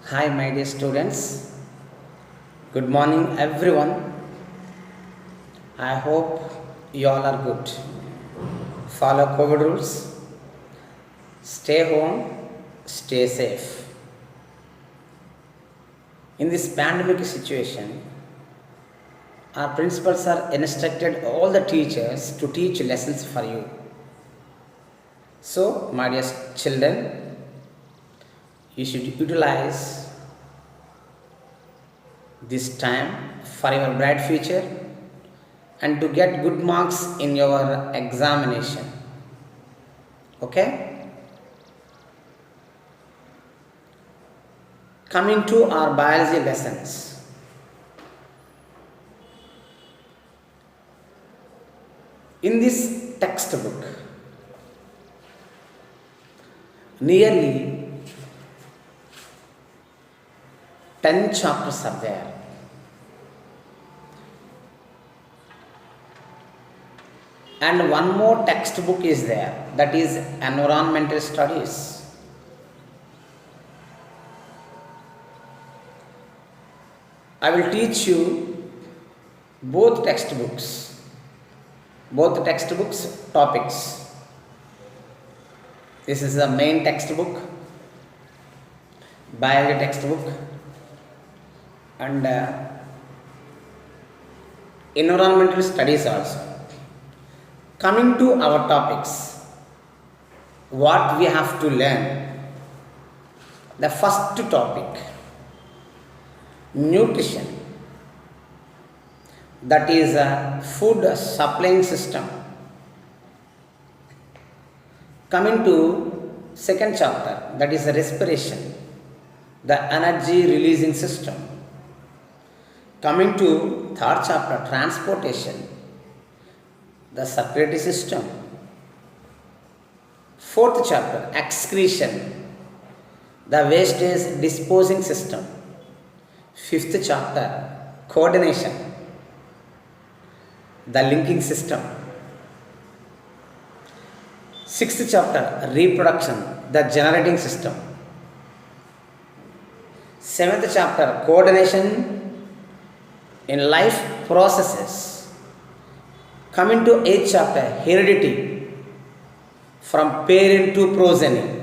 Hi, my dear students. Good morning, everyone. I hope you all are good. Follow COVID rules. Stay home. Stay safe. In this pandemic situation, our principals are instructed all the teachers to teach lessons for you. So, my dear children, you should utilize this time for your bright future and to get good marks in your examination. Okay? Coming to our biology lessons. In this textbook, nearly 10 chapters are there. And one more textbook is there, that is environmental studies. I will teach you both textbooks topics. This is the main textbook, biology textbook, and environmental studies also. Coming to our topics, what we have to learn. The first topic, nutrition, that is a food supplying system. Coming to second chapter, that is respiration, the energy releasing system. Coming to third chapter, transportation, the circulatory system. Fourth chapter, excretion, the wastage disposing system. Fifth chapter, coordination, the linking system. Sixth chapter, reproduction, the generating system. Seventh chapter, coordination in life processes. Coming to eighth chapter, heredity, from parent to progeny,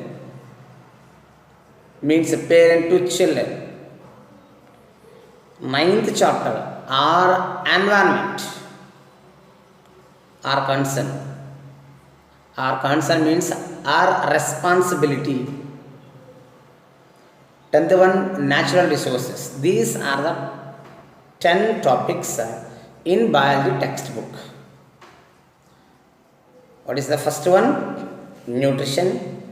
means parent to children. Ninth chapter, our environment, our concern. Our concern means our responsibility. 10th one, natural resources. These are the 10 topics in biology textbook. What is the first one? Nutrition.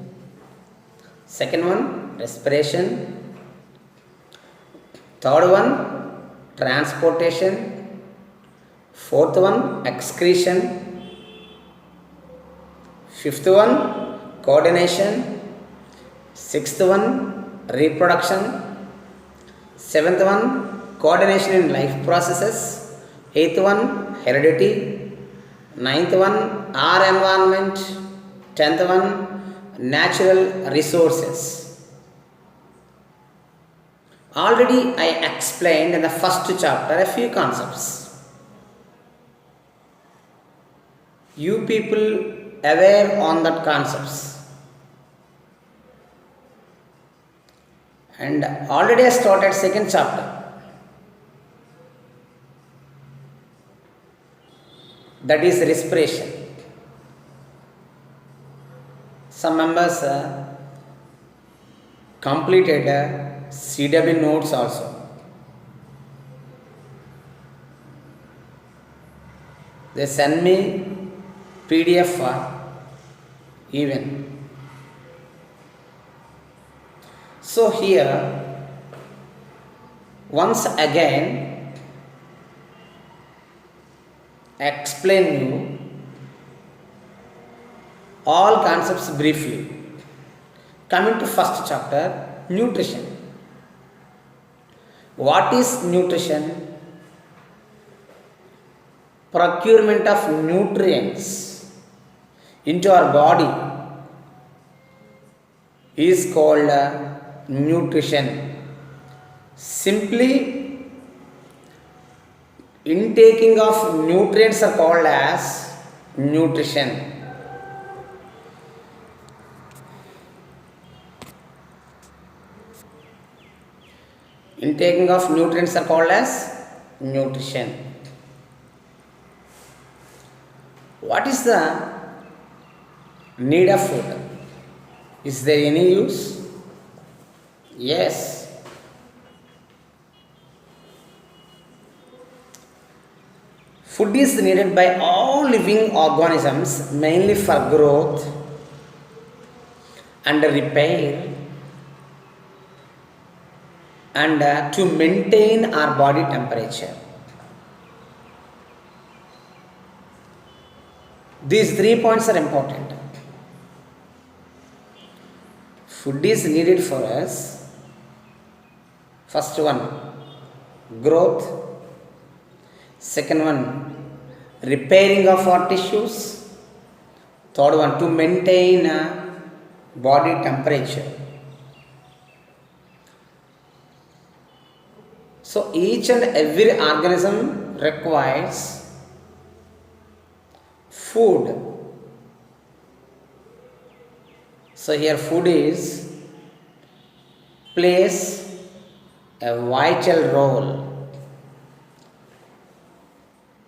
Second one, respiration. Third one, transportation. Fourth one, excretion. Fifth one, coordination. Sixth one, reproduction. Seventh one, coordination in life processes. Eighth one, heredity. Ninth one, our environment. 10th one, natural resources. Already I explained in the first chapter a few concepts. You people aware on that concepts. And already I started second chapter. That is respiration. Some members completed CW notes also. They send me PDF even. So here, once again, explain you all concepts briefly. Coming to first chapter, nutrition. What is nutrition? Procurement of nutrients into our body is called nutrition. Simply intaking of nutrients are called as nutrition. Intaking of nutrients are called as nutrition. What is the need of food? Is there any use? Yes. Food is needed by all living organisms mainly for growth and repair and to maintain our body temperature. These 3 points are important. Food is needed for us. First one, growth. Second one, repairing of our tissues. Third one, to maintain body temperature. So each and every organism requires food. So here food plays a vital role.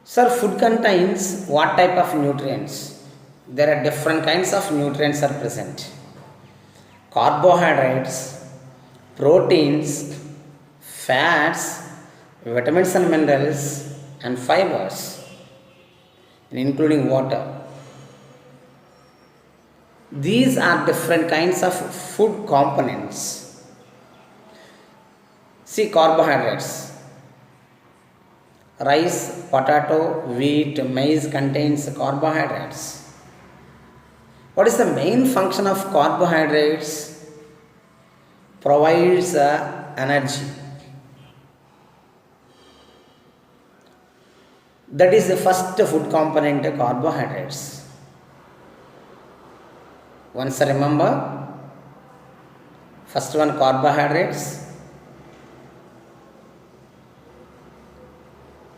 Sir, food contains what type of nutrients? There are different kinds of nutrients are present. Carbohydrates, proteins, fats, vitamins and minerals, and fibers, including water. These are different kinds of food components. See, carbohydrates. Rice, potato, wheat, maize contains carbohydrates. What is the main function of carbohydrates? Provides energy. That is the first food component, carbohydrates. Once remember, first one, carbohydrates.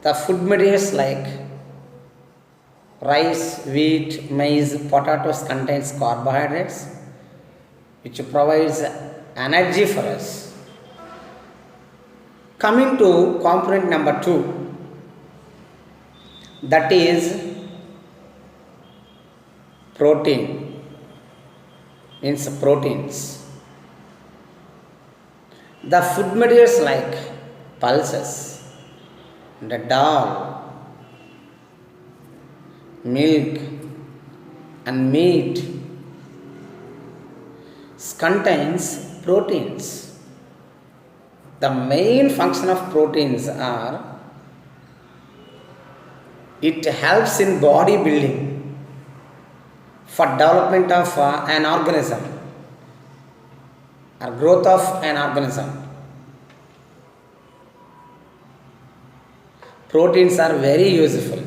The food materials like rice, wheat, maize, potatoes contains carbohydrates which provides energy for us. Coming to component number 2, that is protein, means proteins. The food materials like pulses, the dal, milk and meat contains proteins. The main function of proteins are it helps in body building for development of an organism or growth of an organism. Proteins are very useful.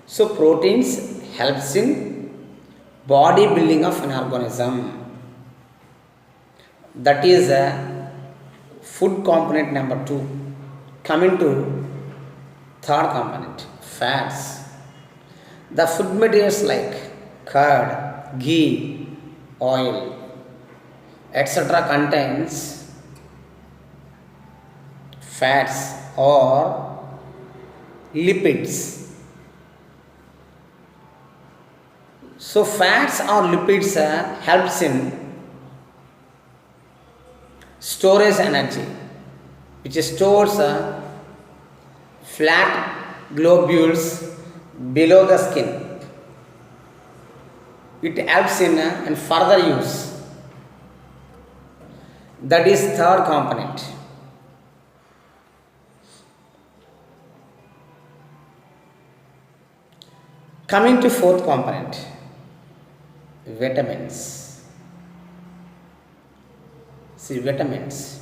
So proteins helps in body building of an organism. That is a food component number 2. Coming to third component, fats. The food materials like curd, ghee, oil, etc. contains fats or lipids. So fats or lipids helps in storage energy, which stores flat globules below the skin. It helps in further use. That is third component. Coming to fourth component, vitamins. See, vitamins.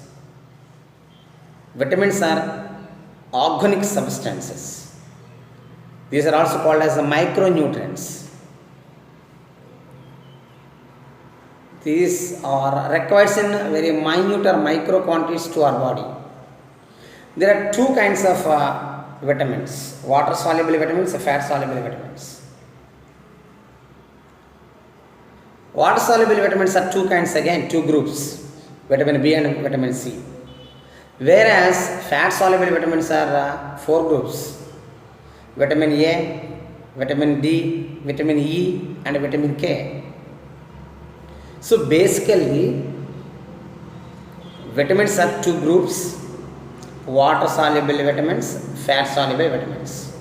Vitamins are organic substances. These are also called as the micronutrients. These are requires in very minute or micro quantities to our body. There are two kinds of vitamins: water soluble vitamins, fat soluble vitamins. Water soluble vitamins are two kinds, again two groups, vitamin B and vitamin C. Whereas fat soluble vitamins are four groups: vitamin A, vitamin D, vitamin E, and vitamin K. So basically, vitamins are two groups: water soluble vitamins, fat soluble vitamins.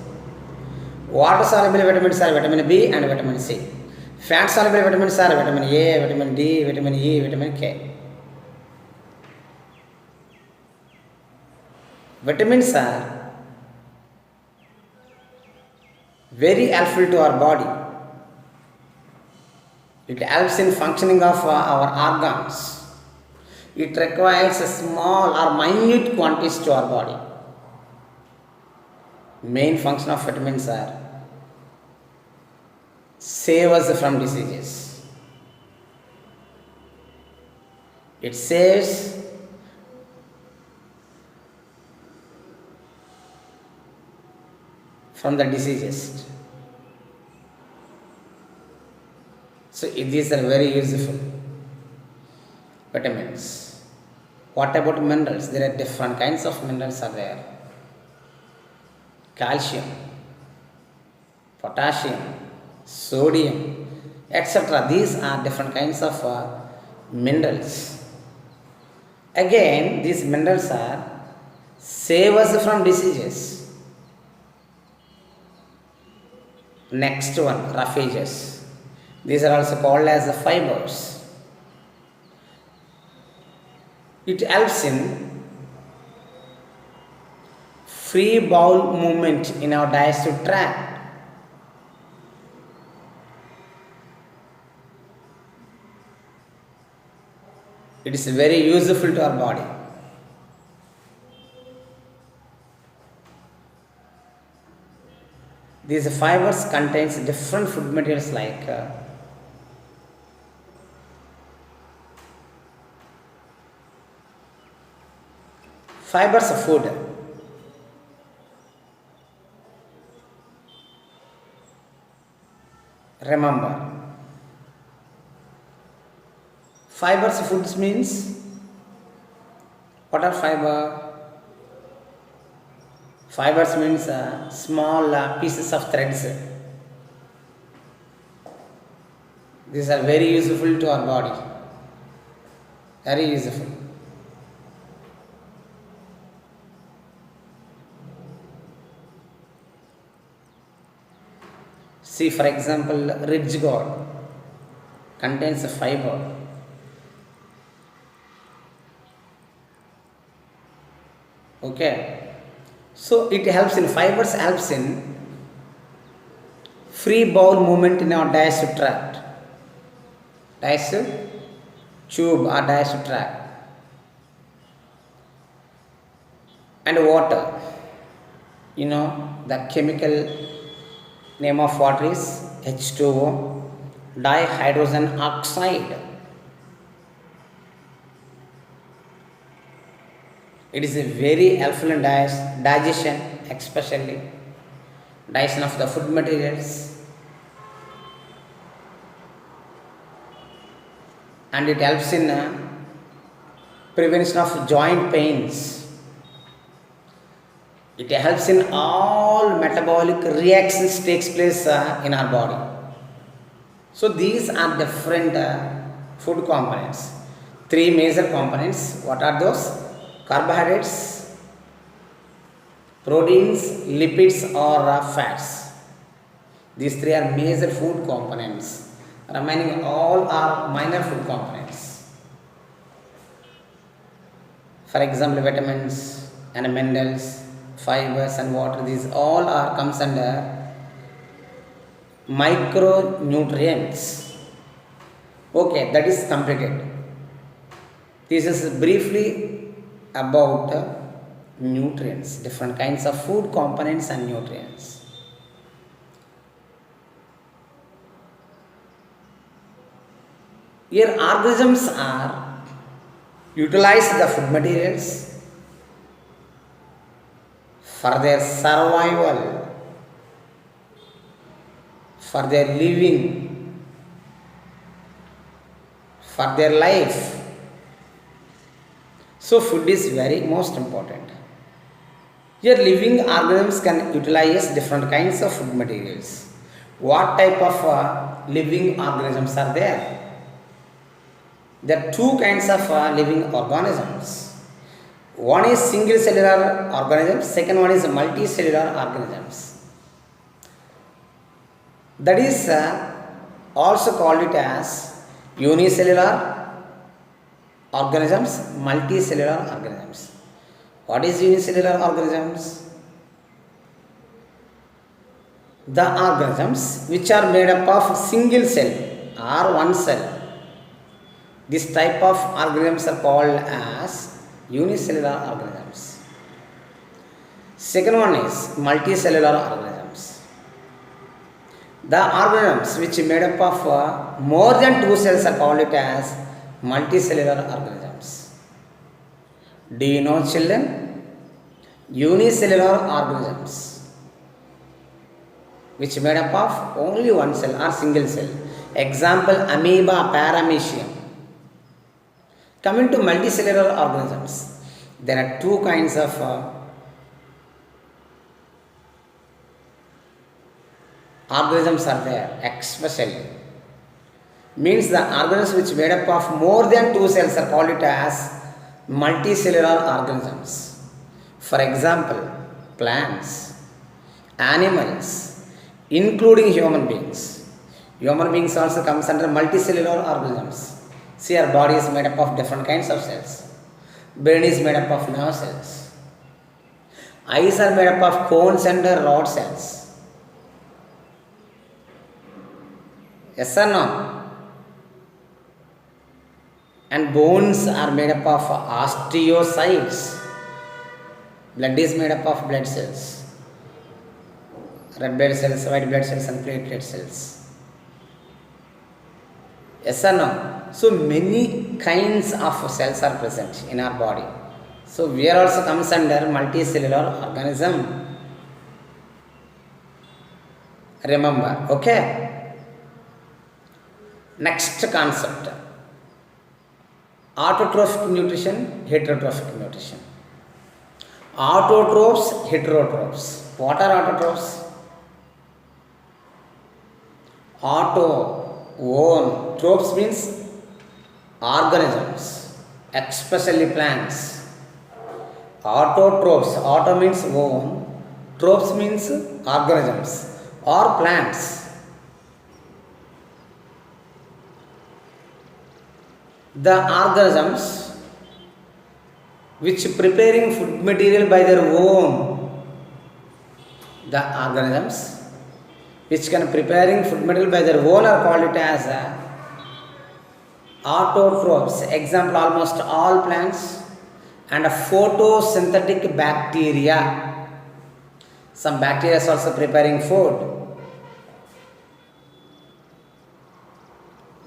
Water soluble vitamins are vitamin B and vitamin C. Fat soluble vitamins are vitamin A, vitamin D, vitamin E, vitamin K. Vitamins are very helpful to our body. It helps in functioning of our organs. It requires a small or minute quantities to our body. Main function of vitamins are save us from diseases. It saves from the diseases. So these are very useful vitamins. What about minerals? There are different kinds of minerals are there. Calcium, potassium, sodium, etc. These are different kinds of minerals. Again, these minerals are save us from diseases. Next one, roughages. These are also called as the fibers. It helps in free bowel movement in our digestive tract. It is very useful to our body. These fibers contains different food materials like fibers of food. Remember, fibers of foods means what are fiber? Fibers means small pieces of threads. These are very useful to our body. Very useful. See, for example, ridge gourd contains a fiber. Okay. So it helps in fibers helps in free bowel movement in our digestive tract, digestive tube or digestive tract. And water, you know the chemical name of water is H2O, dihydrogen oxide. It is a very helpful in digestion, especially digestion of the food materials, and it helps in prevention of joint pains. It helps in all metabolic reactions takes place in our body. So these are different food components. Three major components. What are those? Carbohydrates, proteins, lipids or fats. These three are major food components. Remaining all are minor food components. For example, vitamins and minerals, fibers and water, these all are comes under micronutrients. Okay, that is completed. This is briefly about nutrients, different kinds of food components and nutrients. Here organisms are utilize the food materials for their survival, for their living, for their life. So food is very most important. Here living organisms can utilize different kinds of food materials. What type of living organisms are there? There are two kinds of living organisms. One is single cellular organisms, second one is multicellular organisms. That is also called it as unicellular organisms, multicellular organisms. What is unicellular organisms? The organisms which are made up of single cell or one cell. This type of organisms are called as unicellular organisms. Second one is multicellular organisms. The organisms which are made up of more than two cells are called it as multicellular organisms. Do you know, children? Unicellular organisms which are made up of only one cell or single cell. Example, amoeba, paramecium. Coming to multicellular organisms, there are two kinds of organisms are there, especially. Means the organisms which made up of more than two cells are called it as multicellular organisms. For example, plants, animals, including human beings. Human beings also comes under multicellular organisms. See, our body is made up of different kinds of cells. Brain is made up of nerve cells. Eyes are made up of cones and rod cells. Yes or no? And bones are made up of osteocytes. Blood is made up of blood cells. Red blood cells, white blood cells and platelet cells. Yes or no? So many kinds of cells are present in our body. So we are also comes under multicellular organism. Remember, okay? Next concept. Autotrophic nutrition, heterotrophic nutrition. Autotrophs, heterotrophs. What are autotrophs? Auto, own. Trophs means organisms, especially plants. Autotrophs, auto means own, trophs means organisms or plants. The organisms which preparing food material by their own, the organisms which can preparing food material by their own are called it as autotrophs. Example, almost all plants and photosynthetic bacteria. Some bacteria is also preparing food.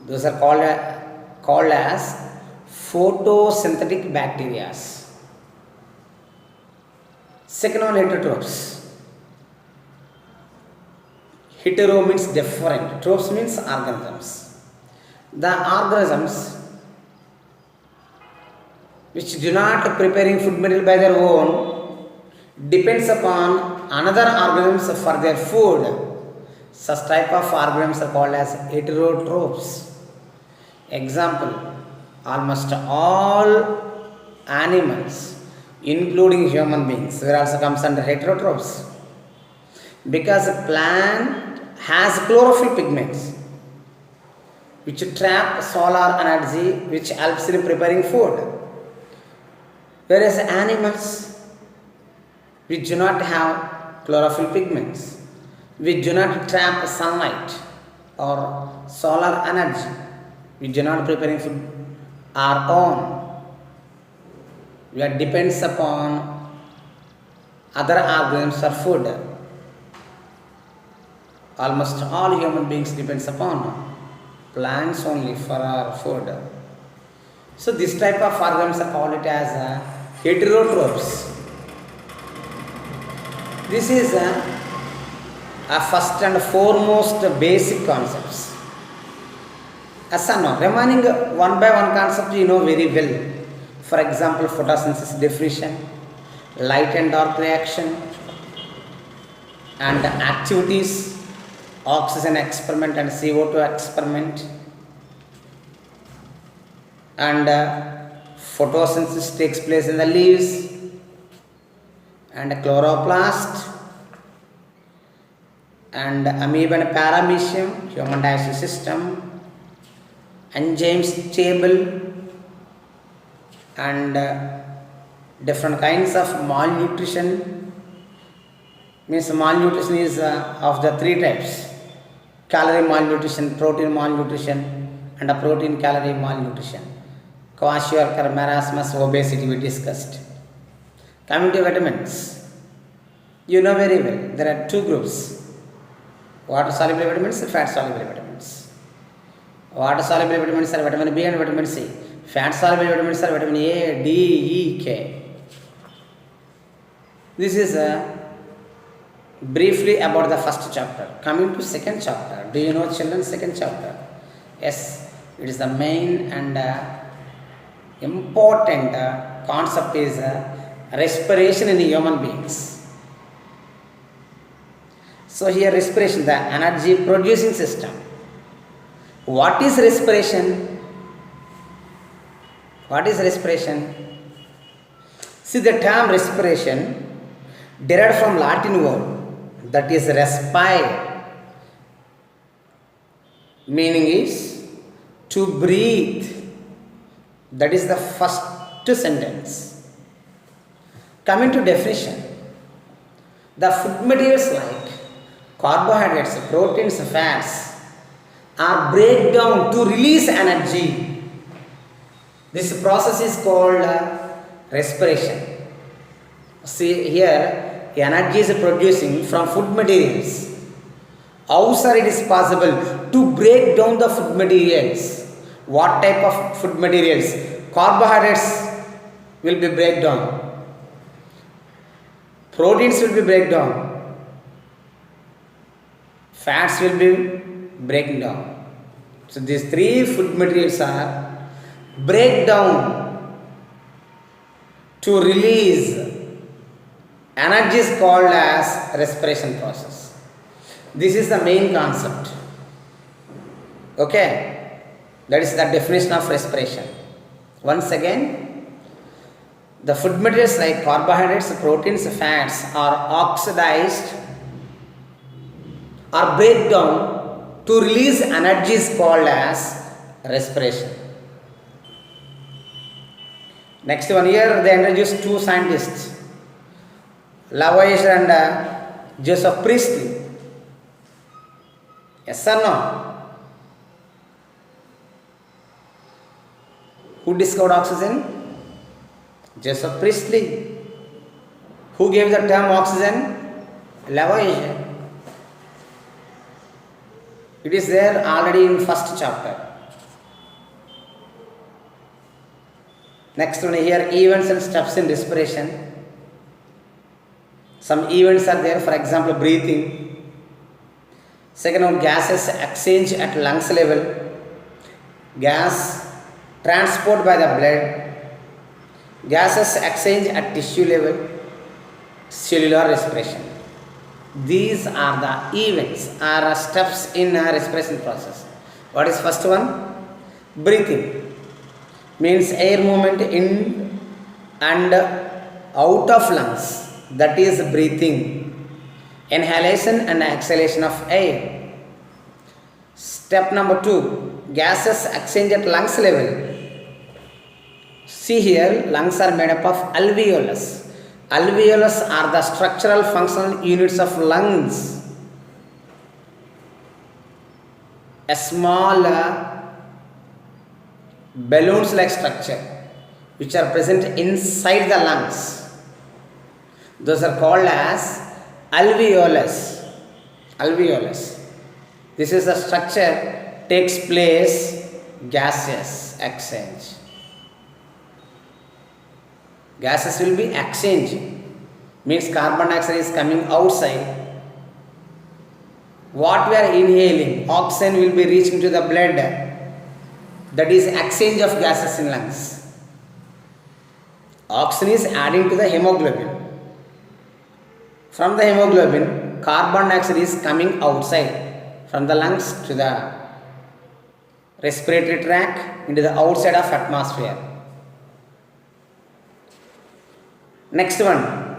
Those are called as photosynthetic bacteria. Second one, heterotrophs. Hetero means different. Trophs means organisms. The organisms which do not preparing food material by their own depends upon another organisms for their food. Such type of organisms are called as heterotrophs. Example, almost all animals including human beings where also comes under heterotrophs, because a plant has chlorophyll pigments which trap solar energy which helps in preparing food, whereas animals which do not have chlorophyll pigments, which do not trap sunlight or solar energy, which do not preparing food are on, we are depends upon other organisms for food. Almost all human beings depends upon. plants only for our food. So this type of organisms are called it as heterotrophs. This is a first and foremost basic concepts. As I know, remaining one by one concept you know very well. For example, photosynthesis definition, light and dark reaction, and activities, oxygen experiment and CO2 experiment, and photosynthesis takes place in the leaves, and chloroplast, and amoeba and paramecium, human digestive system, enzymes table, and different kinds of malnutrition. Means malnutrition is of the three types: calorie malnutrition, protein malnutrition, and a protein calorie malnutrition. Kwashiorkor, marasmus, obesity we discussed. Coming to vitamins, you know very well there are two groups: water soluble vitamins and fat soluble vitamins. Water soluble vitamins are vitamin B and vitamin C. Fat soluble vitamins are vitamin A, D, E, K. This is briefly about the first chapter. Coming to second chapter, do you know children second chapter? Yes, it is the main and important concept is respiration in human beings. So here respiration, the energy producing system. What is respiration? What is respiration? See, the term respiration derived from Latin word that is respire, meaning is to breathe. That is the first sentence. Coming to definition, the food materials like carbohydrates, proteins, fats are break down to release energy. This process is called respiration. See here, energy is producing from food materials. How sir it is possible to break down the food materials? What type of food materials? Carbohydrates will be break down. Proteins will be break down. Fats will be breaking down. So these three food materials are break down to release energy is called as respiration process. This is the main concept. Okay, that is the definition of respiration. Once again, the food materials like carbohydrates, proteins, fats are oxidized or break down to release energy is called as respiration. Next one, here they introduced two scientists, Lavoisier and Joseph Priestley. Yes or no? Who discovered oxygen? Joseph Priestley. Who gave the term oxygen? Lavoisier. It is there already in first chapter. Next one here, events and steps in respiration. Some events are there, for example, breathing. Second one, gases exchange at lungs level. Gas transport by the blood. Gases exchange at tissue level. Cellular respiration. These are the events or steps in a respiration process. What is first one? Breathing. Means air movement in and out of lungs, that is breathing. Inhalation and exhalation of air. Step number 2, gases exchange at lungs level. See here, lungs are made up of alveolus. Alveolus are the structural functional units of lungs. A small balloons like structure which are present inside the lungs, those are called as alveolus. Alveolus. This is the structure takes place gaseous exchange. Gases will be exchanging, means carbon dioxide is coming outside. What we are inhaling, oxygen will be reaching to the blood. That is exchange of gases in lungs. Oxygen is adding to the hemoglobin. From the hemoglobin, carbon dioxide is coming outside from the lungs to the respiratory tract into the outside of atmosphere. Next one,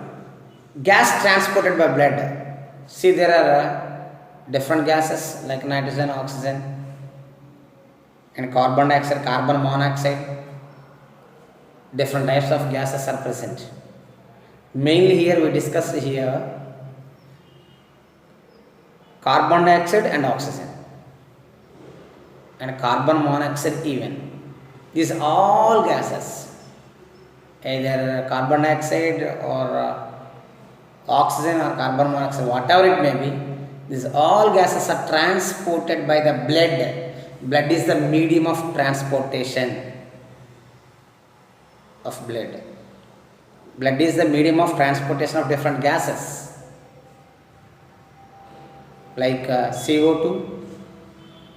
gas transported by blood. See, there are different gases like nitrogen, oxygen, and carbon dioxide, carbon monoxide. Different types of gases are present. Mainly here we discuss here carbon dioxide and oxygen and carbon monoxide even. These all gases, either carbon dioxide or oxygen or carbon monoxide, whatever it may be, these all gases are transported by the blood. Blood is the medium of transportation of blood. Blood is the medium of transportation of different gases like CO2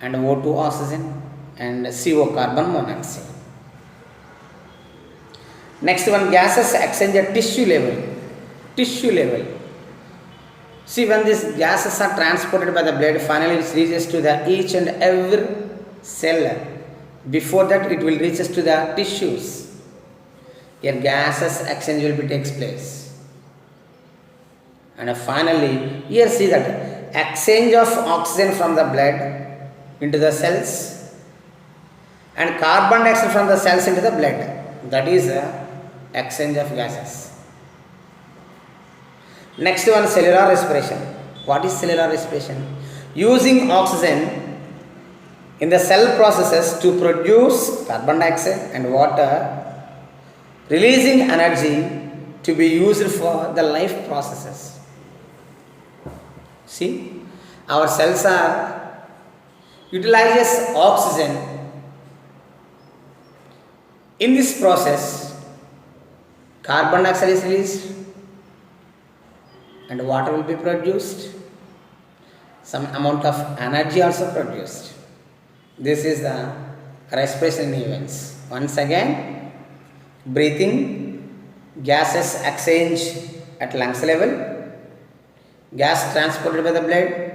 and O2 oxygen and CO carbon monoxide. Next one, gases exchange at tissue level. Tissue level. See, when these gases are transported by the blood, finally it reaches to the each and every cell. Before that, it will reach to the tissues. Here, gases exchange will be takes place. And finally, here see that exchange of oxygen from the blood into the cells and carbon dioxide from the cells into the blood. That is exchange of gases. Next one, cellular respiration. What is cellular respiration? Using oxygen in the cell processes to produce carbon dioxide and water, releasing energy to be used for the life processes. See, our cells are utilizes oxygen. In this process, carbon dioxide is released and water will be produced. Some amount of energy also produced. This is the respiration events. Once again, breathing, gases exchange at lungs level, gas transported by the blood,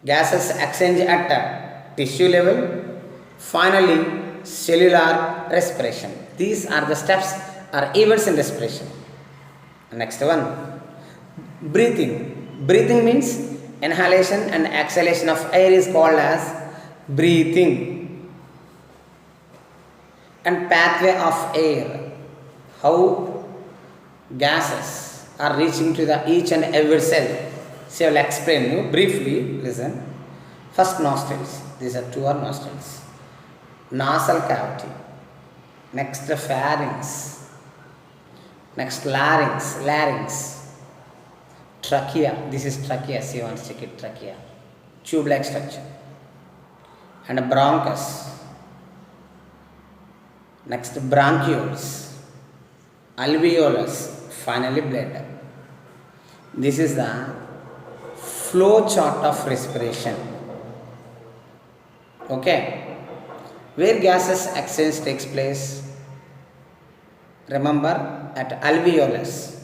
gases exchange at tissue level, finally cellular respiration. These are the steps or events in respiration. Next one, breathing. Breathing means inhalation and exhalation of air is called as breathing. And pathway of air, how gases are reaching to the each and every cell. So I will explain you briefly. Listen. First, nostrils. These are two are nostrils. Nasal cavity. Next, the pharynx. Next, larynx. Trachea. This is trachea. See, one stick it, trachea. Tube-like structure. And a bronchus. Next, bronchioles. Alveolus. Finally, bladder. This is the flow chart of respiration. Okay. Where gases exchange takes place? Remember, at alveolus.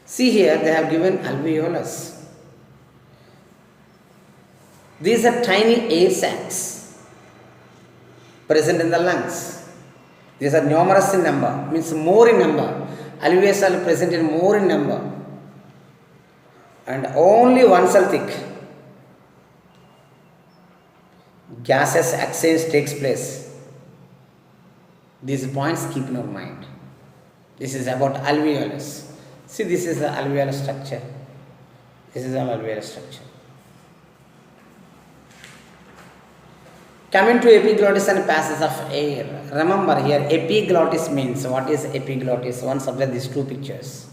See here, they have given alveolus. These are tiny air sacs present in the lungs. These are numerous in number, means more in number. Alveolus are present in more in number. And only 1 cell thick. Gases exchange takes place. These points keep in your mind. This is about alveolus. See, this is the alveolar structure. This is the alveolar structure. Coming to epiglottis and passages of air. Remember here, epiglottis means, what is epiglottis? Once observe these two pictures.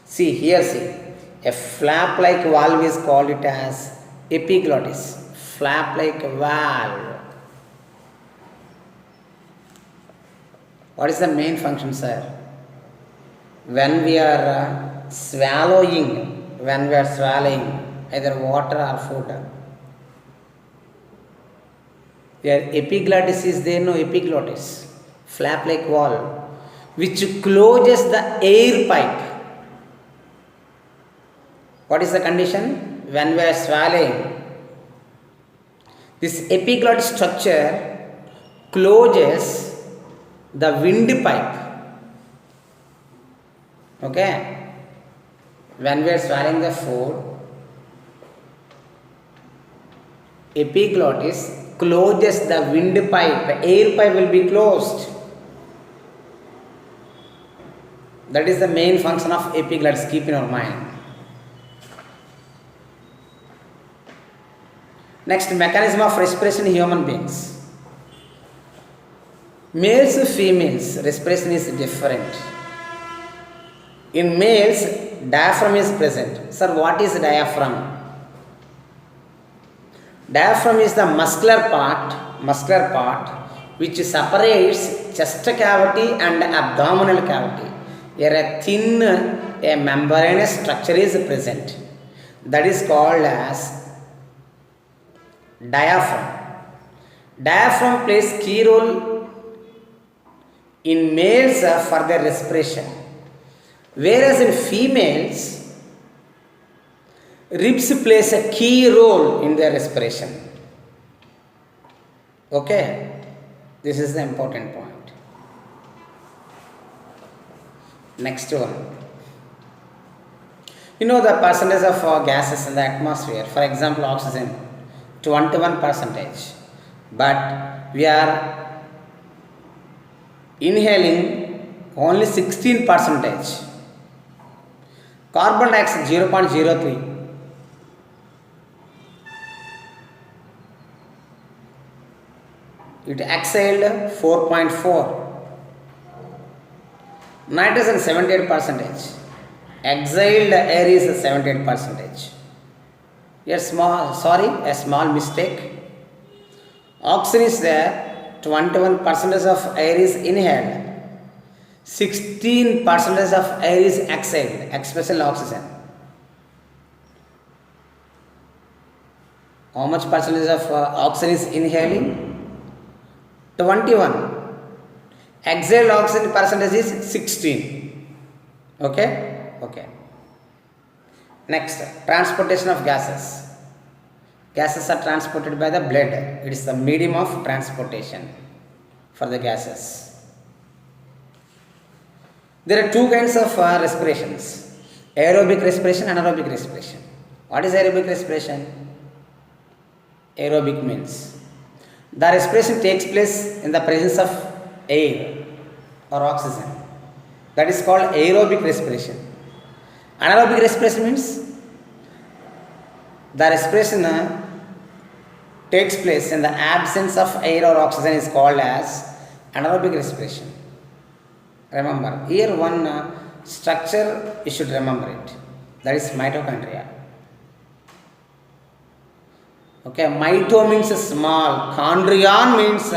See, a flap-like valve is called it as epiglottis. flap like valve. What is the main function, sir? When we are swallowing, either water or food, your epiglottis is there, no epiglottis, flap like valve, which closes the air pipe. What is the condition? When we are swallowing, this epiglottis structure closes the windpipe. Okay? When we are swallowing the food, epiglottis closes the windpipe, air pipe will be closed. That is the main function of epiglottis, keep in your mind. Next, mechanism of respiration in human beings. Males and females, respiration is different. In males, diaphragm is present. Sir, what is diaphragm? Diaphragm is the muscular part which separates chest cavity and abdominal cavity. Here a thin, a membranous structure is present. That is called as diaphragm. Diaphragm plays key role in males for their respiration, whereas in females, ribs plays a key role in their respiration. Okay, this is the important point. Next one. You know the percentage of gases in the atmosphere. For example, oxygen, 21%. But we are inhaling only 16%. Carbon dioxide 0.03. It exhaled 4.4. Nitrogen 78%. Exhaled air is 78%. A small mistake. Oxygen is there, 21% of air is inhaled, 16% of air is exhaled, especially oxygen. How much percentage of oxygen is inhaling? 21. Exhaled oxygen percentage is 16. Okay? Okay. Next, transportation of gases. Gases are transported by the blood. It is the medium of transportation for the gases. There are two kinds of respirations: aerobic respiration and anaerobic respiration. What is aerobic respiration? Aerobic means the respiration takes place in the presence of air or oxygen. That is called aerobic respiration. Anaerobic respiration means the respiration takes place in the absence of air or oxygen is called as anaerobic respiration. Remember, here one structure you should remember it. That is mitochondria. Okay, mito means small, chondrion means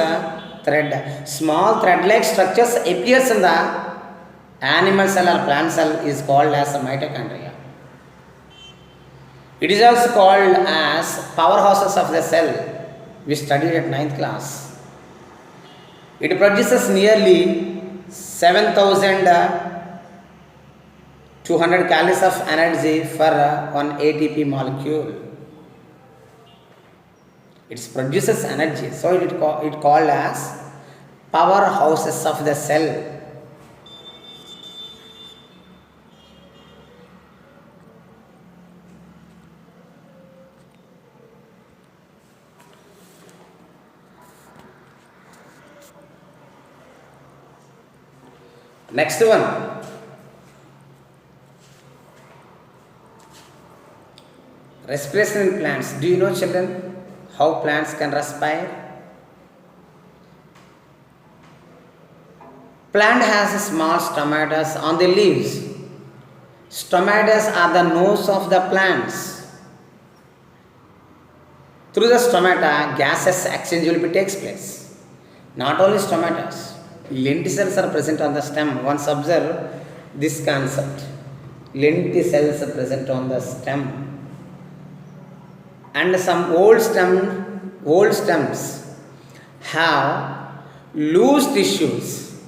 thread. Small thread-like structures appears in the animal cell or plant cell is called as mitochondria. It is also called as powerhouses of the cell. We studied at 9th class. It produces nearly 7,200 calories of energy for one ATP molecule. It produces energy, so it called as powerhouses of the cell. Next one, respiration in plants. Do you know, children, how plants can respire? Plant has small stomata on the leaves. Stomata are the nose of the plants. Through the stomata, gases exchange will be takes place. Not only stomatas, lenticels are present on the stem. Once observe this concept. Lenticels are present on the stem, and some old stems have loose tissues.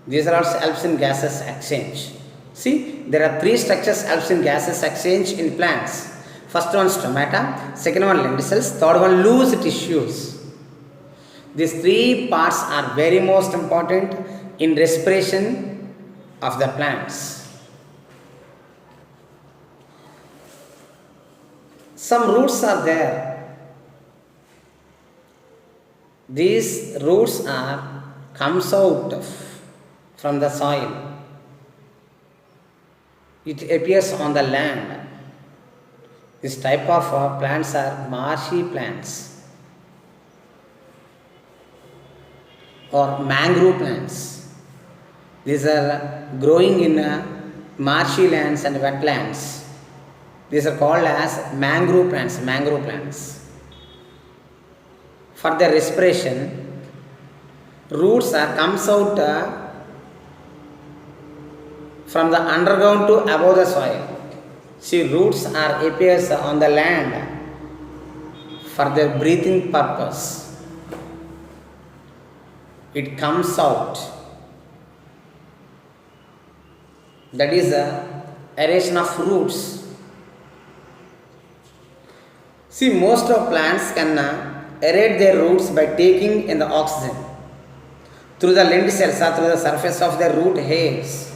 These are also helps in gases exchange. See, there are three structures helps in gases exchange in plants. First one stomata, second one lenticels, third one loose tissues. These three parts are very most important in respiration of the plants. Some roots are there. These roots are comes out from the soil. It appears on the land. This type of plants are marshy plants or mangrove plants. These are growing in marshy lands and wetlands. These are called as mangrove plants. Mangrove plants. For their respiration, roots are comes out from the underground to above the soil. See, roots are appears on the land for their breathing purpose. It comes out. That is the aeration of roots. See, most of plants can aerate their roots by taking in the oxygen through the lenticels or through the surface of their root hairs.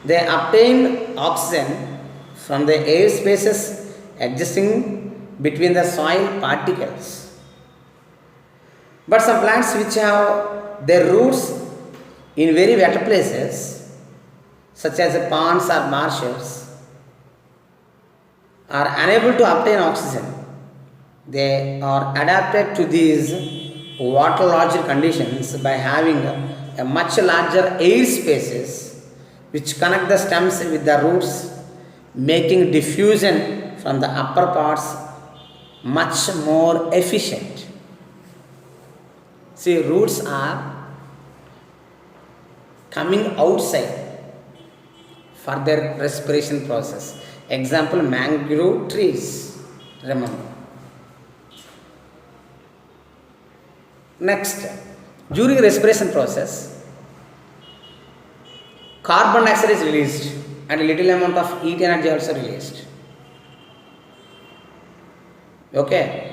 They obtain oxygen from the air spaces existing between the soil particles. But some plants which have their roots in very wet places, such as ponds or marshes, are unable to obtain oxygen. They are adapted to these waterlogged conditions by having a much larger air spaces which connect the stems with the roots, making diffusion from the upper parts much more efficient. See, roots are coming outside for their respiration process. Example, mangrove trees. Remember. Next, during respiration process, carbon dioxide is released and a little amount of heat energy also released. Okay.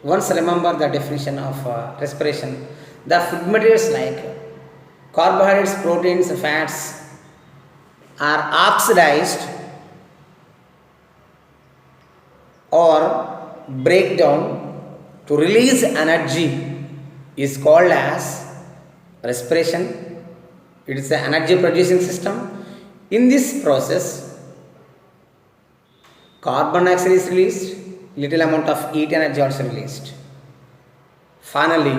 Once remember the definition of respiration. The food materials like carbohydrates, proteins, fats are oxidized or break down to release energy is called as respiration. It is an energy producing system. In this process, carbon dioxide is released, little amount of heat energy also released. Finally,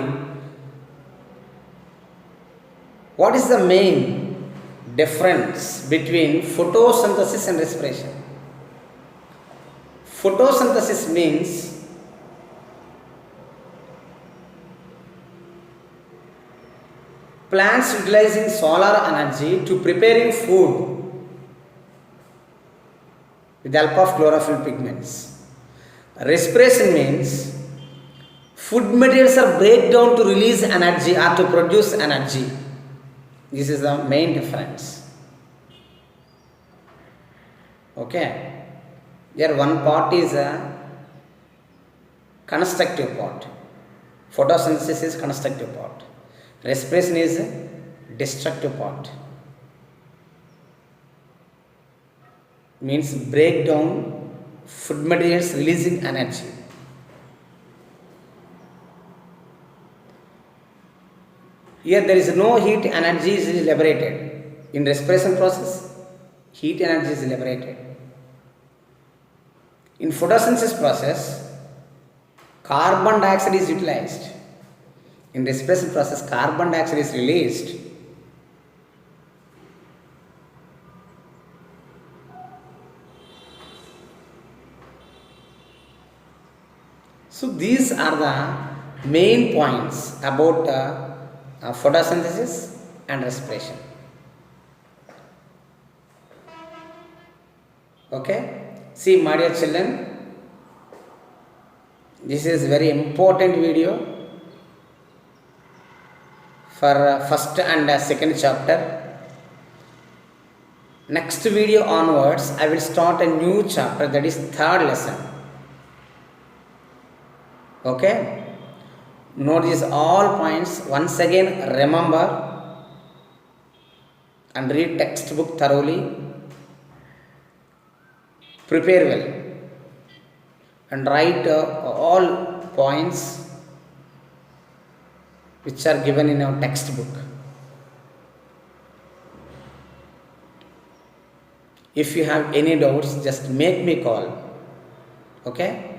what is the main difference between photosynthesis and respiration? Photosynthesis means plants utilizing solar energy to preparing food with the help of chlorophyll pigments. Respiration means food materials are break down to release energy or to produce energy. This is the main difference. Okay. Here one part is a constructive part. Photosynthesis is constructive part. Respiration is a destructive part. Means break down food materials releasing energy. Here there is no heat energy is liberated. In respiration process, heat energy is liberated. In photosynthesis process, carbon dioxide is utilized. In respiration process, carbon dioxide is released. So these are the main points about photosynthesis and respiration. Okay, see my dear children, this is very important video for first and second chapter. Next video onwards I will start a new chapter, that is third lesson. Okay, note these all points once again, remember and read textbook thoroughly, prepare well and write all points which are given in our textbook. If you have any doubts, just make me call. Okay,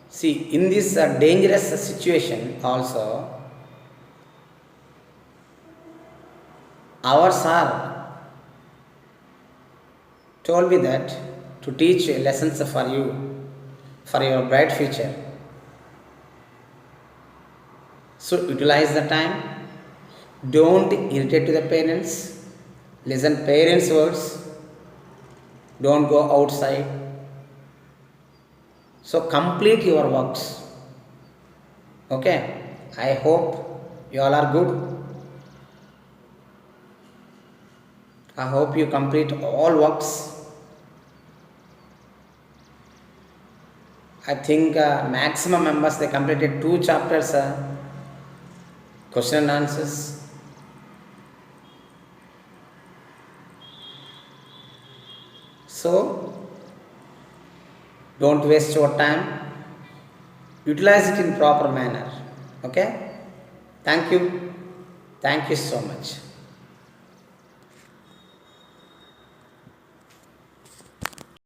see, in this dangerous situation also, our sir told me that to teach lessons for you, for your bright future. So utilize the time, don't irritate to the parents, listen parents words, don't go outside. So complete your works. Okay, I hope you all are good. I hope you complete all works. I think maximum members, they completed 2 chapters question and answers. So don't waste your time, utilize it in proper manner. Okay, thank you so much.